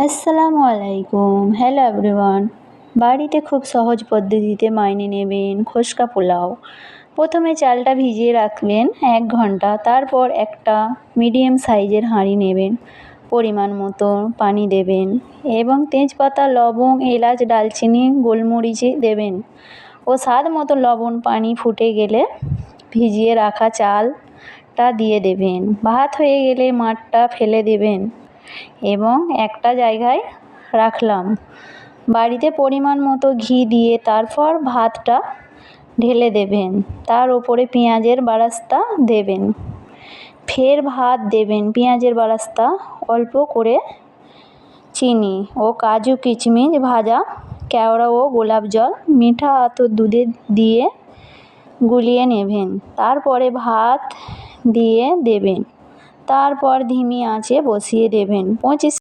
আসসালামু আলাইকুম। Hello everyone. বাড়িতে খুব সহজ পদ্ধতিতে বানিয়ে নেবেন খোসকা পোলাও। প্রথমে চালটা ভিজিয়ে রাখবেন 1 ঘন্টা, তারপর একটা মিডিয়াম সাইজের হাঁড়ি নেবেন, পরিমাণ মতো পানি দেবেন এবং তেজপাতা, লবঙ্গ, এলাচ, দারচিনি, গোলমরিচ দেবেন ও স্বাদ মতো লবণ। পানি ফুটে গেলে ভিজিয়ে রাখা চালটা দিয়ে দেবেন। ভাত হয়ে গেলে মাঠটা ফেলে দেবেন এবং একটা জায়গায় রাখলাম। বাড়িতে পরিমাণ মতো ঘি দিয়ে তারপর ভাতটা ঢেলে দেবেন, তার উপরে পেঁয়াজের বেরেস্তা দেবেন, ফের ভাত দেবেন, পেঁয়াজের বেরেস্তা, অল্প করে চিনি ও কাজু কিশমিশ ভাজা, কেওড়া ও গোলাপ জল, মিঠা আতর দুধে দিয়ে গুলিয়ে নেবেন। তারপরে ভাত দিয়ে দেবেন, তারপর ধিমি আঁচে বসিয়ে দেবেন। 25